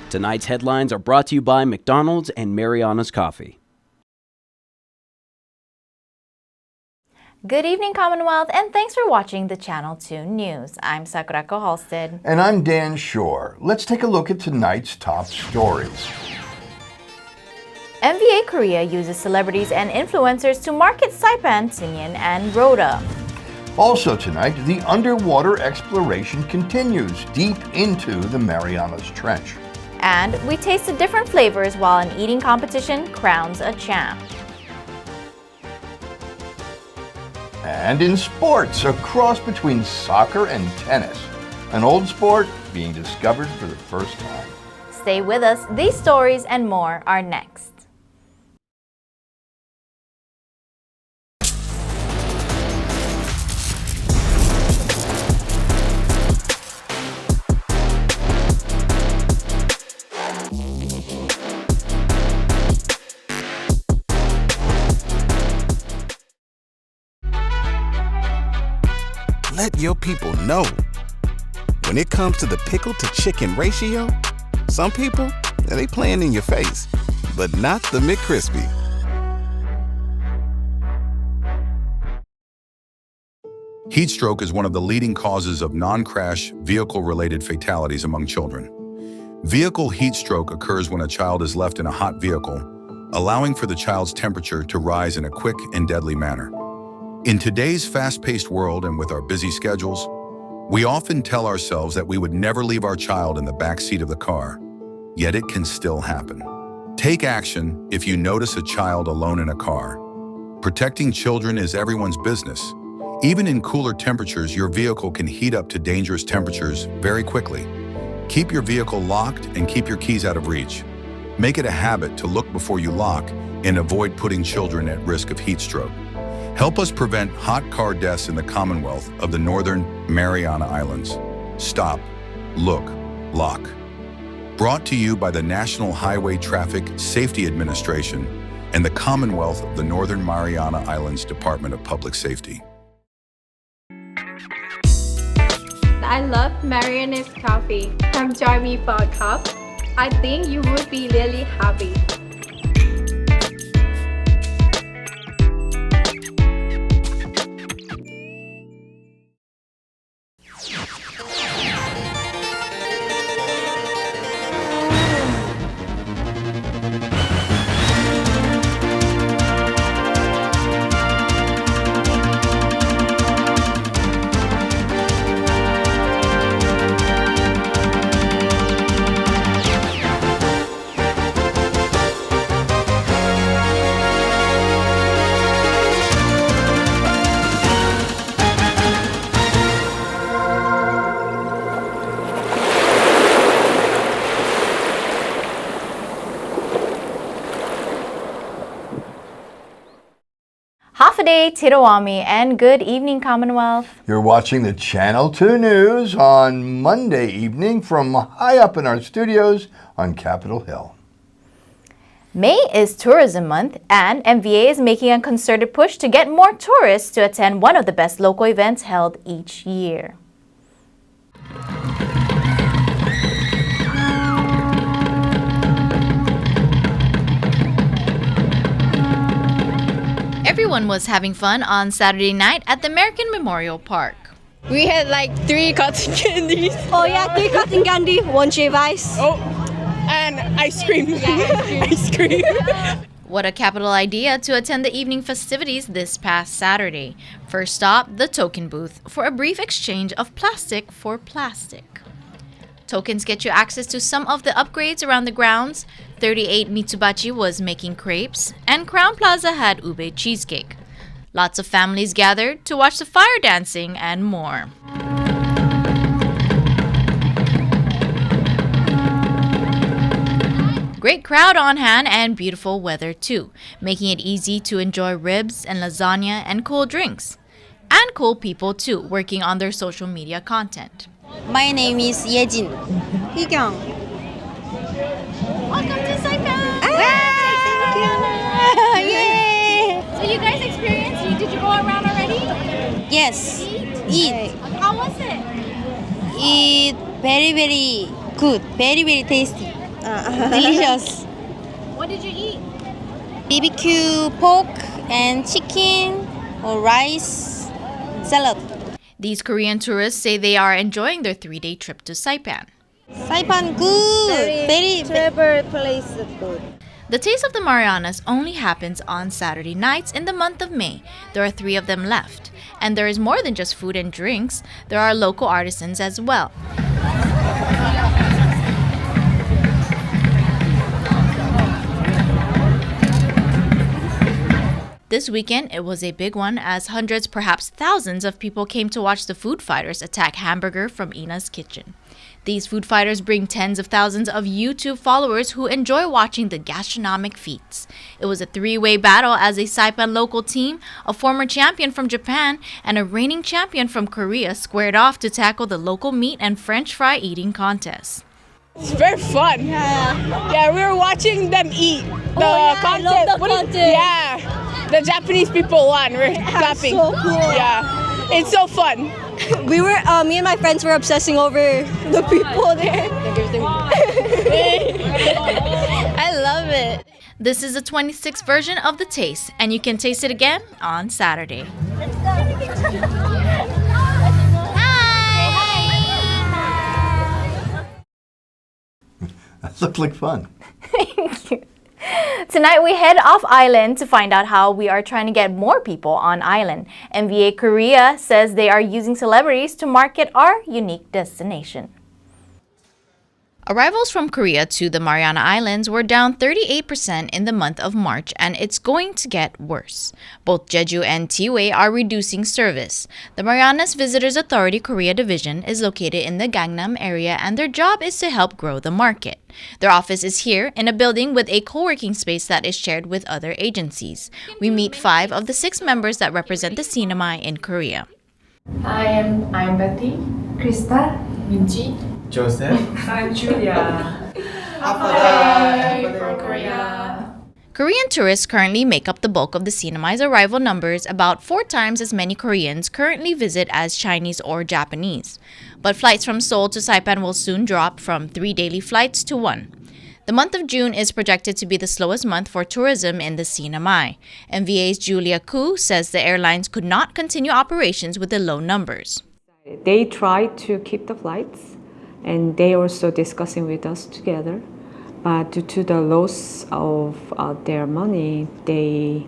Tonight's headlines are brought to you by McDonald's and Marianas Coffee. Good evening, Commonwealth, and thanks for watching the Channel 2 News. I'm Sakura Halstead. And I'm Dan Shor. Let's take a look at tonight's top stories. MVA Korea uses celebrities and influencers to market Saipan, Singin, and Rhoda. Also tonight, the underwater exploration continues deep into the Marianas Trench. And we tasted different flavors while an eating competition crowns a champ. And in sports, a cross between soccer and tennis. An old sport being discovered for the first time. Stay with us. These stories and more are next. Let your people know. When it comes to the pickle to chicken ratio, some people, they playing in your face, but not the McCrispy. Heat stroke is one of the leading causes of non-crash vehicle-related fatalities among children. Vehicle heat stroke occurs when a child is left in a hot vehicle, allowing for the child's temperature to rise in a quick and deadly manner. In today's fast-paced world and with our busy schedules, we often tell ourselves that we would never leave our child in the back seat of the car, yet it can still happen. Take action if you notice a child alone in a car. Protecting children is everyone's business. Even in cooler temperatures, your vehicle can heat up to dangerous temperatures very quickly. Keep your vehicle locked and keep your keys out of reach. Make it a habit to look before you lock and avoid putting children at risk of heat stroke. Help us prevent hot car deaths in the Commonwealth of the Northern Mariana Islands. Stop, look, lock. Brought to you by the National Highway Traffic Safety Administration and the Commonwealth of the Northern Mariana Islands Department of Public Safety. I love Marianas coffee. Come join me for a cup. I think you would be really happy. Hafaday, Tirawami, and good evening, Commonwealth. You're watching the Channel 2 News on Monday evening from high up in our studios on Capitol Hill. May is Tourism Month, and MVA is making a concerted push to get more tourists to attend one of the best local events held each year. Everyone was having fun on Saturday night at the American Memorial Park. We had like 3 cotton candies. Oh yeah, 3 cotton candy, 1 shave ice. Oh, and ice cream. Ice cream. What a capital idea to attend the evening festivities this past Saturday. First stop, the token booth, for a brief exchange of plastic for plastic. Tokens get you access to some of the upgrades around the grounds. 38 Mitsubachi was making crepes, and Crown Plaza had ube cheesecake. Lots of families gathered to watch the fire dancing and more. Great crowd on hand and beautiful weather too, making it easy to enjoy ribs and lasagna and cool drinks. And cool people too, working on their social media content. My name is Yejin. Hikyung. Welcome to Saipan! Yay! So you guys experienced, did you go around already? Yes. Eat. How was it? Eat very, very good. Very, very tasty. Delicious. What did you eat? BBQ pork and chicken or rice salad. These Korean tourists say they are enjoying their 3-day trip to Saipan. Saipan good. Very favorite place good. The Taste of the Marianas only happens on Saturday nights in the month of May. There are 3 of them left. And there is more than just food and drinks. There are local artisans as well. This weekend, it was a big one as hundreds, perhaps thousands of people came to watch the food fighters attack hamburger from Ina's kitchen. These food fighters bring tens of thousands of YouTube followers who enjoy watching the gastronomic feats. It was a 3-way battle as a Saipan local team, a former champion from Japan, and a reigning champion from Korea squared off to tackle the local meat and French fry eating contest. It's very fun. Yeah, we were watching them eat. The I love the contest. Yeah, the Japanese people won. We're clapping. So cool. Yeah, it's so fun. We were, me and my friends were obsessing over the people there. I love it. This is the 26th version of The Taste, and you can taste it again on Saturday. That looked like fun. Thank you. Tonight we head off island to find out how we are trying to get more people on island. MVA Korea says they are using celebrities to market our unique destination. Arrivals from Korea to the Mariana Islands were down 38% in the month of March, and it's going to get worse. Both Jeju and Tiway are reducing service. The Marianas Visitors Authority Korea Division is located in the Gangnam area, and their job is to help grow the market. Their office is here in a building with a co-working space that is shared with other agencies. We meet 5 of the 6 members that represent the CNMI in Korea. I'm Betty, Krista, Minji, Joseph. I'm Julia. Hi from Korea. Korean tourists currently make up the bulk of the CNMI's arrival numbers. About 4 times as many Koreans currently visit as Chinese or Japanese. But flights from Seoul to Saipan will soon drop from 3 daily flights to 1. The month of June is projected to be the slowest month for tourism in the CNMI. MVA's Julia Koo says the airlines could not continue operations with the low numbers. They try to keep the flights, and they also discussing with us together. But due to the loss of their money, they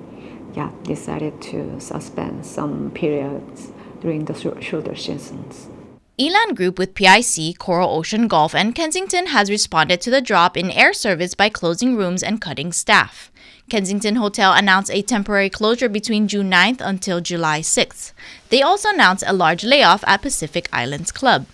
decided to suspend some periods during the shoulder seasons. Elan Group with PIC, Coral Ocean Golf, and Kensington has responded to the drop in air service by closing rooms and cutting staff. Kensington Hotel announced a temporary closure between June 9th until July 6th. They also announced a large layoff at Pacific Islands Club.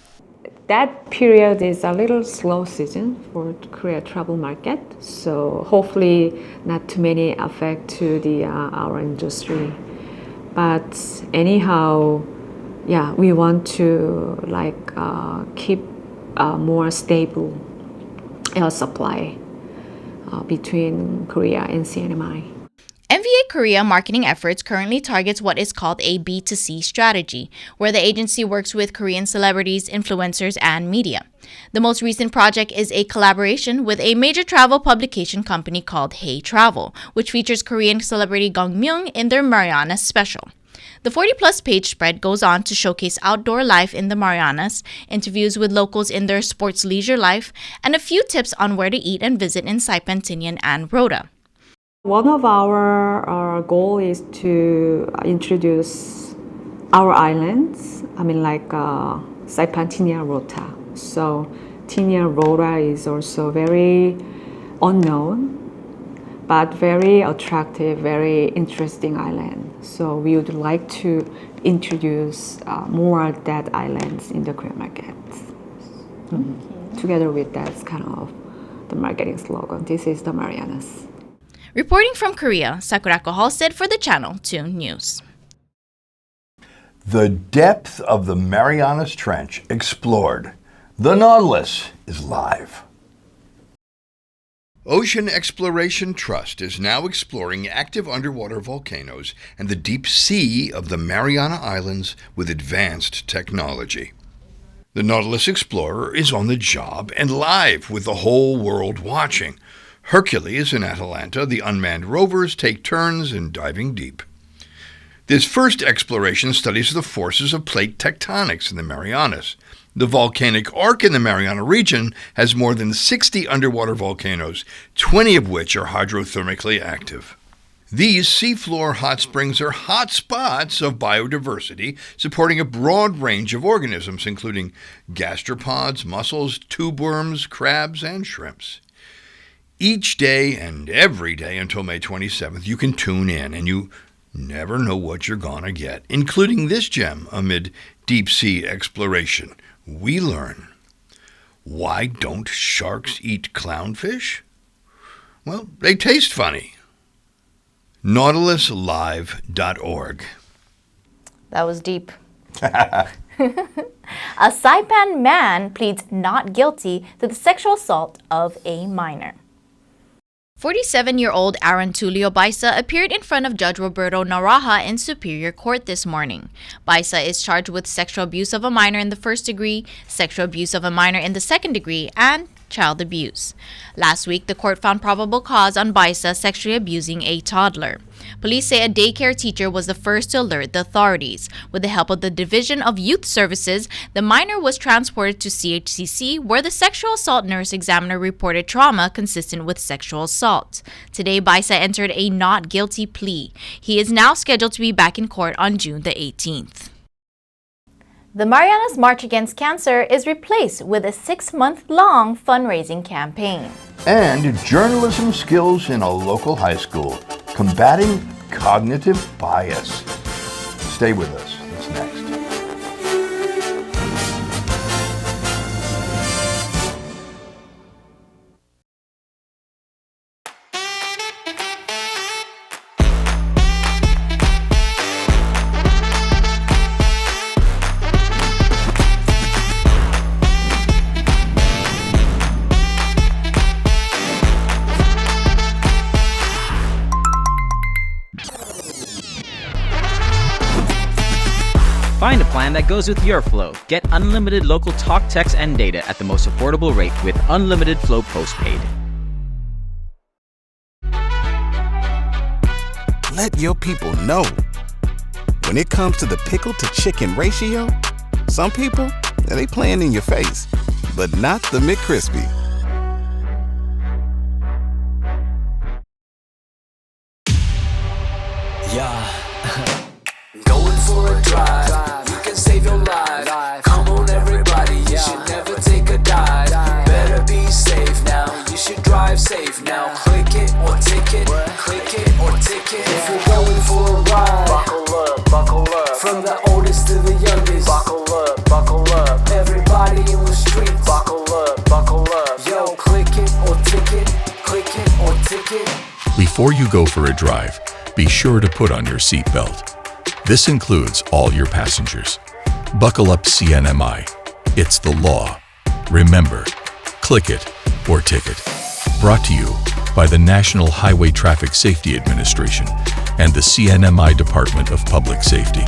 That period is a little slow season for Korea travel market, so hopefully not too many affect to the our industry. But anyhow, we want to keep more stable air supply between Korea and CNMI. MVA Korea marketing efforts currently targets what is called a B2C strategy, where the agency works with Korean celebrities, influencers, and media. The most recent project is a collaboration with a major travel publication company called Hey Travel, which features Korean celebrity Gong Myung in their Marianas special. The 40-plus page spread goes on to showcase outdoor life in the Marianas, interviews with locals in their sports leisure life, and a few tips on where to eat and visit in Saipan, Tinian, and Rota. One of our goal is to introduce our islands, Saipan, Tinian, Rota. So Tinian, Rota is also very unknown, but very attractive, very interesting island. So we would like to introduce more of that islands in the Korean market. Together with that's kind of the marketing slogan. This is the Marianas. Reporting from Korea, Sakura Halstead for the Channel 2 News. The depth of the Marianas Trench explored. The Nautilus is live. Ocean Exploration Trust is now exploring active underwater volcanoes and the deep sea of the Mariana Islands with advanced technology. The Nautilus Explorer is on the job and live with the whole world watching. Hercules and Atalanta, the unmanned rovers, take turns in diving deep. This first exploration studies the forces of plate tectonics in the Marianas. The volcanic arc in the Mariana region has more than 60 underwater volcanoes, 20 of which are hydrothermically active. These seafloor hot springs are hot spots of biodiversity, supporting a broad range of organisms, including gastropods, mussels, tube worms, crabs, and shrimps. Each day and every day until May 27th, you can tune in, and you never know what you're gonna get, including this gem amid deep-sea exploration. We learn, why don't sharks eat clownfish? Well, they taste funny. NautilusLive.org. That was deep. A Saipan man pleads not guilty to the sexual assault of a minor. 47-year-old Aaron Tulio Baisa appeared in front of Judge Roberto Naraha in Superior Court this morning. Baisa is charged with sexual abuse of a minor in the first degree, sexual abuse of a minor in the second degree, and child abuse. Last week, the court found probable cause on Baisa sexually abusing a toddler. Police say a daycare teacher was the first to alert the authorities. With the help of the Division of Youth Services, the minor was transported to CHCC, where the sexual assault nurse examiner reported trauma consistent with sexual assault. Today, Baisa entered a not guilty plea. He is now scheduled to be back in court on June the 18th. The Marianas March Against Cancer is replaced with a 6-month-long fundraising campaign. And journalism skills in a local high school, combating cognitive bias. Stay with us. It's next. Find a plan that goes with your flow. Get unlimited local talk, text, and data at the most affordable rate with Unlimited Flow Postpaid. Let your people know. When it comes to the pickle to chicken ratio, some people, they playing in your face, but not the McCrispy. Yeah. Going for a drive, you can save your life. Come on everybody, you should never take a dive. Better be safe now, you should drive safe now. Click it or ticket, click it or ticket. If you're going for a ride, buckle up, buckle up. From the oldest to the youngest, buckle up, buckle up. Everybody in the streets, buckle up, buckle up. Yo, click it or ticket, click it or ticket. Before you go for a drive, be sure to put on your seatbelt. This includes all your passengers. Buckle up CNMI. It's the law. Remember, click it or ticket. Brought to you by the National Highway Traffic Safety Administration and the CNMI Department of Public Safety.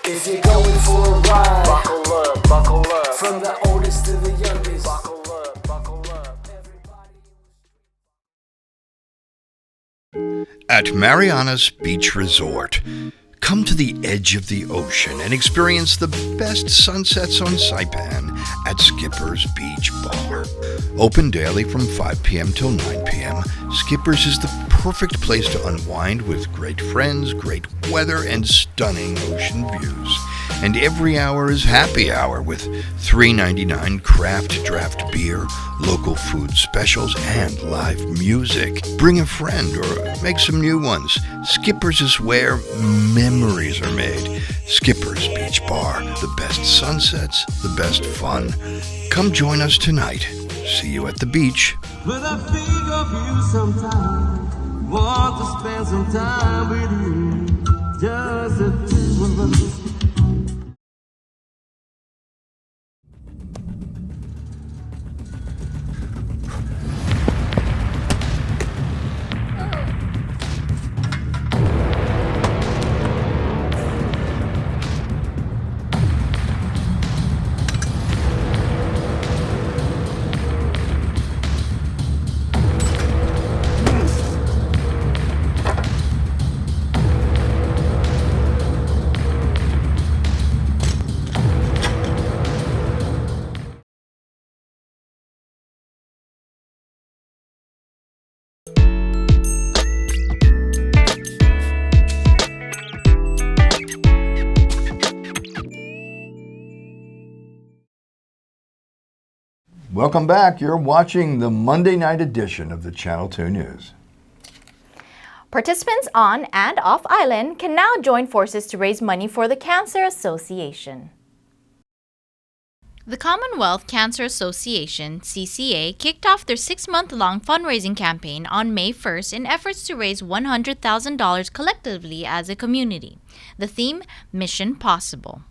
If you're going for a ride, buckle up, buckle up. From the oldest to the youngest, buckle up, buckle up. At Marianas Beach Resort, come to the edge of the ocean and experience the best sunsets on Saipan at Skipper's Beach Bar. Open daily from 5 p.m. till 9 p.m., Skipper's is the perfect place to unwind with great friends, great weather, and stunning ocean views. And every hour is happy hour with $3.99 craft draft beer, local food specials, and live music. Bring a friend or make some new ones. Skipper's is where memories are made. Skipper's Beach Bar, the best sunsets, the best fun. Come join us tonight. See you at the beach. But I think of you sometime. Want to spend some time with you. Just the two of us. Welcome back. You're watching the Monday night edition of the Channel 2 News. Participants on and off island can now join forces to raise money for the Cancer Association. The Commonwealth Cancer Association, CCA, kicked off their 6-month-long fundraising campaign on May 1st in efforts to raise $100,000 collectively as a community. The theme, Mission Possible.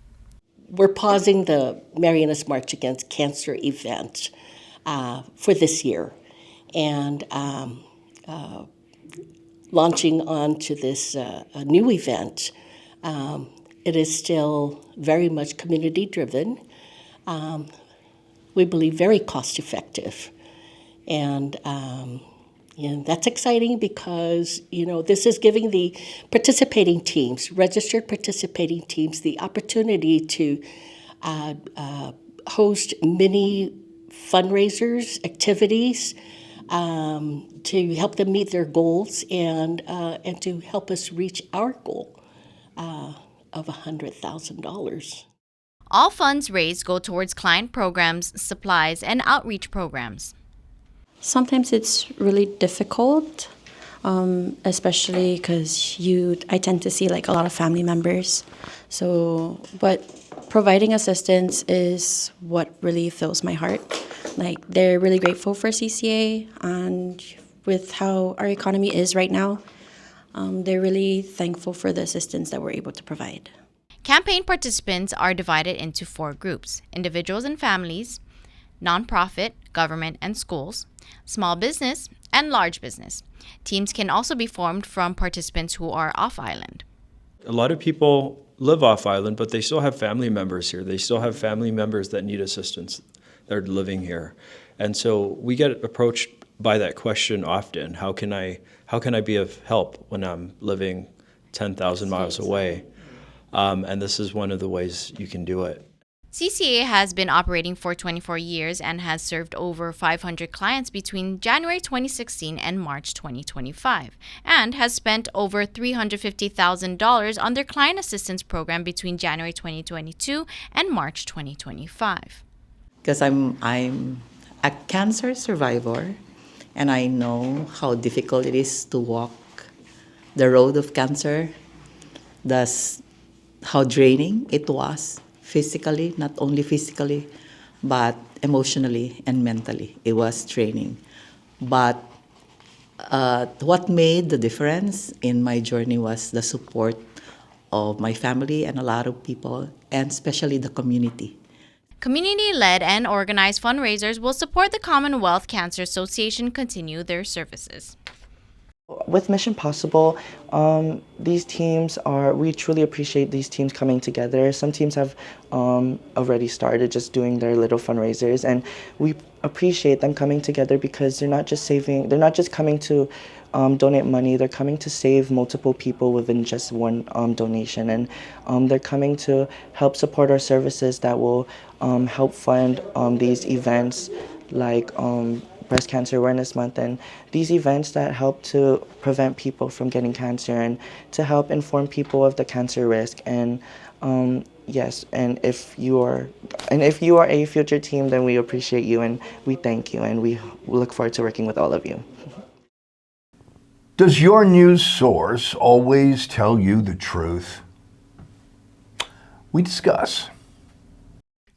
We're pausing the Marianas March Against Cancer event for this year and launching on to this new event. It is still very much community-driven. We believe very cost-effective. And that's exciting because, this is giving the participating teams, registered participating teams, the opportunity to host many fundraisers, activities, to help them meet their goals and to help us reach our goal of $100,000. All funds raised go towards client programs, supplies, and outreach programs. Sometimes it's really difficult, especially because I tend to see a lot of family members. But providing assistance is what really fills my heart. They're really grateful for CCA, and with how our economy is right now, they're really thankful for the assistance that we're able to provide. Campaign participants are divided into 4 groups: individuals and families, nonprofit, government and schools, small business, and large business. Teams can also be formed from participants who are off-island. A lot of people live off-island, but they still have family members here. They still have family members that need assistance that are living here. And so we get approached by that question often: how can I be of help when I'm living 10,000 miles away? And this is one of the ways you can do it. CCA has been operating for 24 years and has served over 500 clients between January 2016 and March 2025, and has spent over $350,000 on their client assistance program between January 2022 and March 2025. Because I'm a cancer survivor, and I know how difficult it is to walk the road of cancer. Thus, how draining it was physically, not only physically, but emotionally and mentally. It was draining. But what made the difference in my journey was the support of my family and a lot of people, and especially the community. Community-led and organized fundraisers will support the Commonwealth Cancer Association continue their services. With Mission Possible, these teams we truly appreciate these teams coming together. Some teams have already started just doing their little fundraisers, and we appreciate them coming together because they're not just coming to donate money, they're coming to save multiple people within just one donation, and they're coming to help support our services that will help fund these events like Breast Cancer Awareness Month, and these events that help to prevent people from getting cancer and to help inform people of the cancer risk. And yes, and if you are a future team, then we appreciate you and we thank you, and we look forward to working with all of you. Does your news source always tell you the truth? We discuss.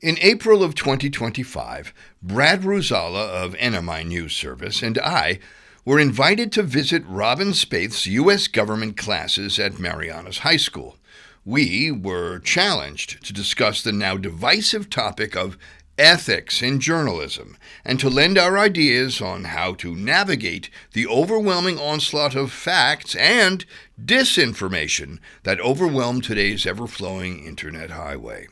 In April of 2025, Brad Ruszala of CNMI News Service and I were invited to visit Robin Spaeth's U.S. Government classes at Marianas High School. We were challenged to discuss the now divisive topic of ethics in journalism and to lend our ideas on how to navigate the overwhelming onslaught of facts and disinformation that overwhelm today's ever-flowing internet highway.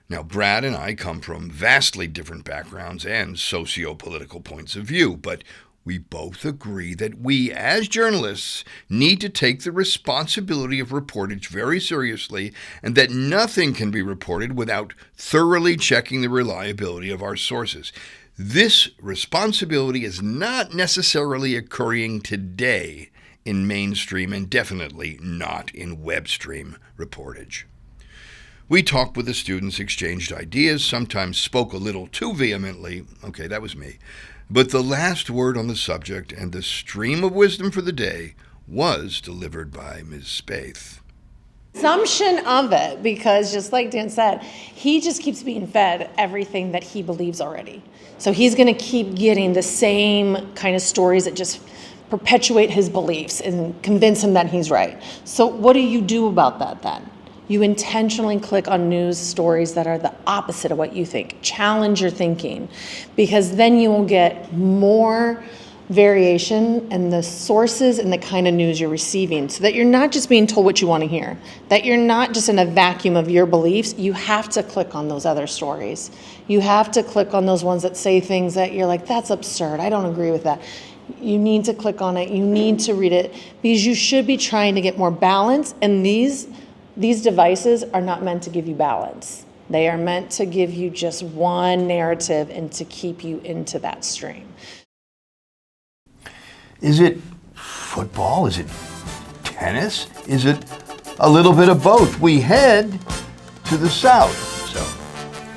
Now, Brad and I come from vastly different backgrounds and socio-political points of view, but we both agree that we, as journalists, need to take the responsibility of reportage very seriously, and that nothing can be reported without thoroughly checking the reliability of our sources. This responsibility is not necessarily occurring today in mainstream and definitely not in webstream reportage. We talked with the students, exchanged ideas, sometimes spoke a little too vehemently. Okay, that was me. But the last word on the subject and the stream of wisdom for the day was delivered by Ms. Spaeth. Assumption of it, because just like Dan said, he just keeps being fed everything that he believes already. So he's going to keep getting the same kind of stories that just perpetuate his beliefs and convince him that he's right. So what do you do about that then? You intentionally click on news stories that are the opposite of what you think. Challenge your thinking, because then you will get more variation in the sources and the kind of news you're receiving, so that you're not just being told what you want to hear, that you're not just in a vacuum of your beliefs. You have to click on those other stories. You have to click on those ones that say things that you're like, that's absurd, I don't agree with that. You need to click on it, you need to read it, because you should be trying to get more balance, and these devices are not meant to give you balance. They are meant to give you just one narrative and to keep you into that stream. Is it football? Is it tennis? Is it a little bit of both? We head to the south. So,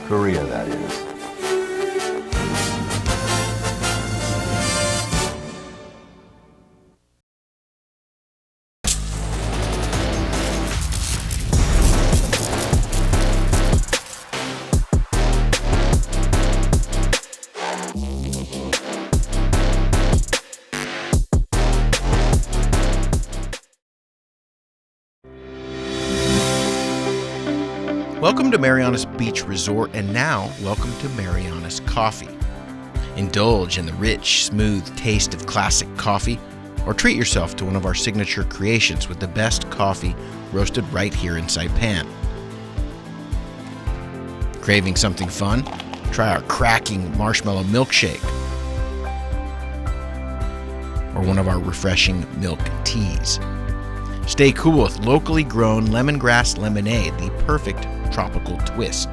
Korea, that is. Welcome to Marianas Beach Resort, and now welcome to Marianas Coffee. Indulge in the rich, smooth taste of classic coffee, or treat yourself to one of our signature creations with the best coffee roasted right here in Saipan. Craving something fun? Try our cracking marshmallow milkshake, or one of our refreshing milk teas. Stay cool with locally grown lemongrass lemonade, the perfect tropical twist.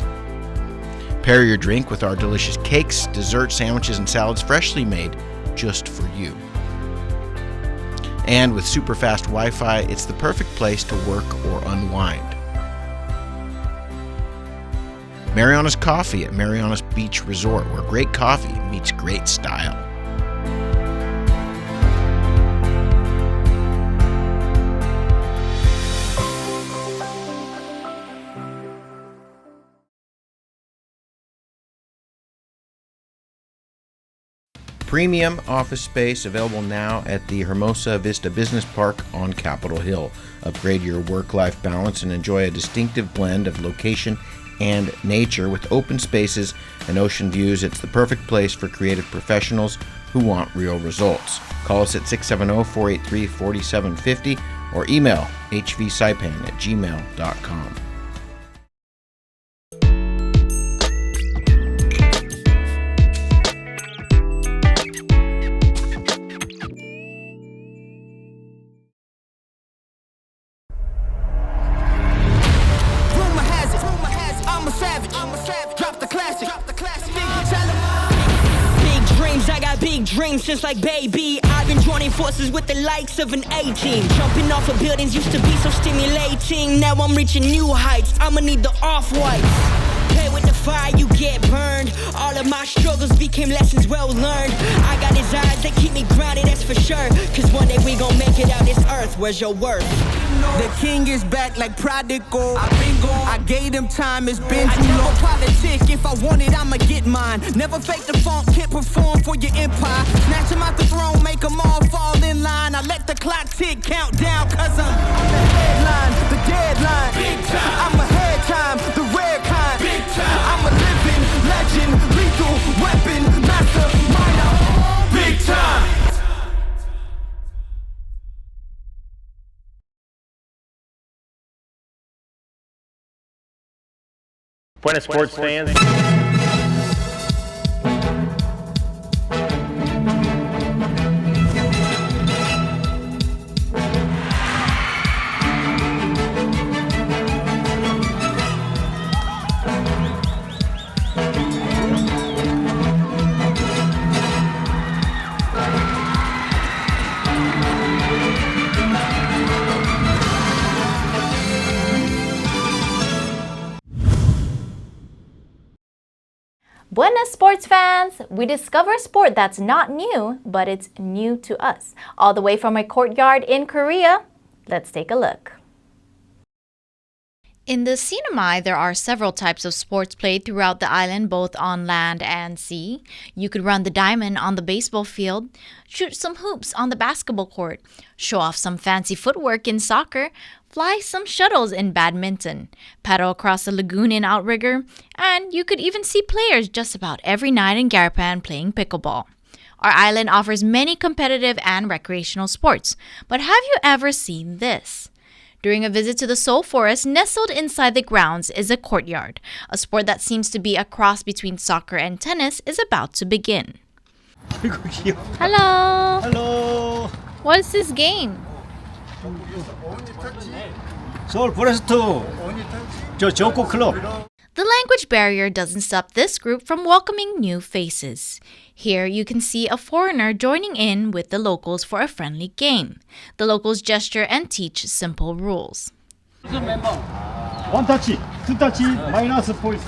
Pair your drink with our delicious cakes, dessert, sandwiches, and salads freshly made just for you. And with super fast Wi-Fi, it's the perfect place to work or unwind. Marianas Coffee at Marianas Beach Resort, where great coffee meets great style. Premium office space available now at the Hermosa Vista Business Park on Capitol Hill. Upgrade your work-life balance and enjoy a distinctive blend of location and nature with open spaces and ocean views. It's the perfect place for creative professionals who want real results. Call us at 670-483-4750 or email hvsaipan@gmail.com. Dreams since like baby, I've been joining forces with the likes of an A-team. Jumping off of buildings used to be so stimulating. Now I'm reaching new heights, I'ma need the off-whites. Play with the fire, you get burned. All of my struggles became lessons well learned. I got desires that keep me grounded, that's for sure. Cause one day we gon' make it out this earth, where's your worth? The king is back like prodigal. I've been gone, I gave him time, it's been too long. Politic, if I want it, I'ma get mine. Never fake the funk, can't perform for your empire. Snatch him out the throne, make them all fall in line. I let the clock tick, count down, cause I'm the headline, the deadline. Big time. I'm ahead time, the rare kind. Big time. I'm a living legend, lethal weapon, mastermind. Big time. Buenas sports fans. Buenas sports fans! We discover a sport that's not new, but it's new to us. All the way from a courtyard in Korea. Let's take a look. In the CNMI, there are several types of sports played throughout the island, both on land and sea. You could run the diamond on the baseball field, shoot some hoops on the basketball court, show off some fancy footwork in soccer, fly some shuttles in badminton, paddle across the lagoon in outrigger, and you could even see players just about every night in Garapan playing pickleball. Our island offers many competitive and recreational sports, but have you ever seen this? During a visit to the Seoul Forest, nestled inside the grounds is a courtyard. A sport that seems to be a cross between soccer and tennis is about to begin. Hello! Hello! What is this game? 서울 포레스트 조코 클럽. The language barrier doesn't stop this group from welcoming new faces. Here you can see a foreigner joining in with the locals for a friendly game. The locals gesture and teach simple rules. One touch, two touch, minus points.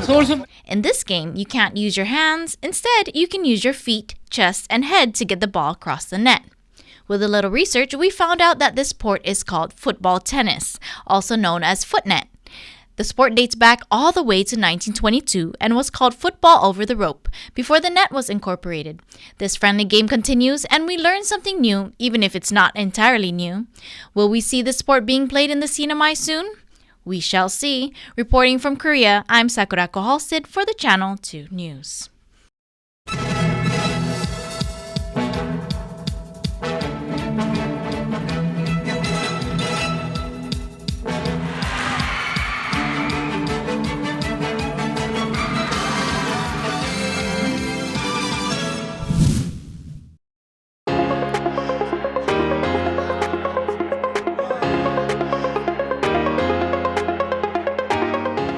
In this game, you can't use your hands. Instead, you can use your feet, chest, and head to get the ball across the net. With a little research, we found out that this sport is called football tennis, also known as footnet. The sport dates back all the way to 1922 and was called football over the rope before the net was incorporated. This friendly game continues and we learn something new, even if it's not entirely new. Will we see this sport being played in the CNMI soon? We shall see. Reporting from Korea, I'm Sakura Halstead for the Channel 2 News.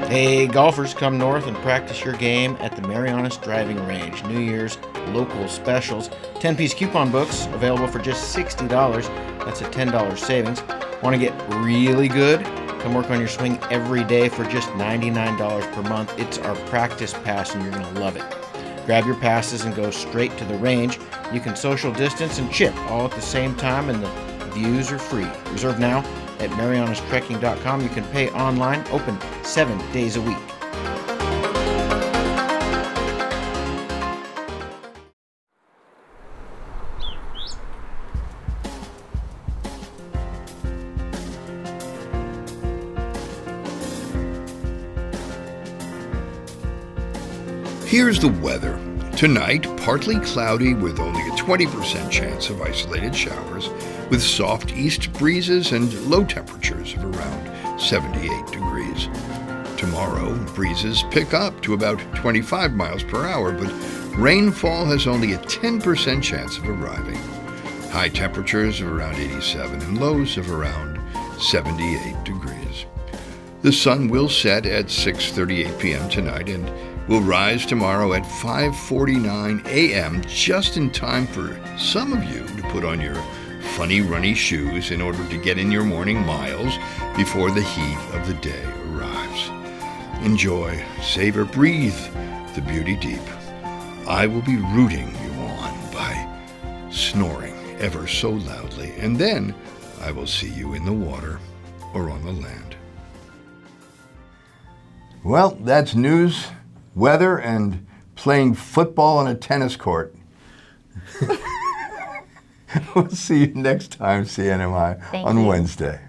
Hey, golfers, come north and practice your game at the Marianas Driving Range. New Year's local specials. 10-piece coupon books available for just $60. That's a $10 savings. Want to get really good? Come work on your swing every day for just $99 per month. It's our practice pass and you're going to love it. Grab your passes and go straight to the range. You can social distance and chip all at the same time and the views are free. Reserve now at marianastrekking.com. You can pay online, open 7 days a week. Here's the weather. Tonight, partly cloudy with only a 20% chance of isolated showers, with soft east breezes and low temperatures of around 78 degrees. Tomorrow, breezes pick up to about 25 miles per hour, but rainfall has only a 10% chance of arriving. High temperatures of around 87 and lows of around 78 degrees. The sun will set at 6:38 p.m. tonight and will rise tomorrow at 5:49 a.m. just in time for some of you to put on your funny runny shoes in order to get in your morning miles before the heat of the day arrives. Enjoy, savor, breathe the beauty deep. I will be rooting you on by snoring ever so loudly, and then I will see you in the water or on the land. Well, that's news, weather, and playing football on a tennis court. We'll see you next time, CNMI, on Wednesday.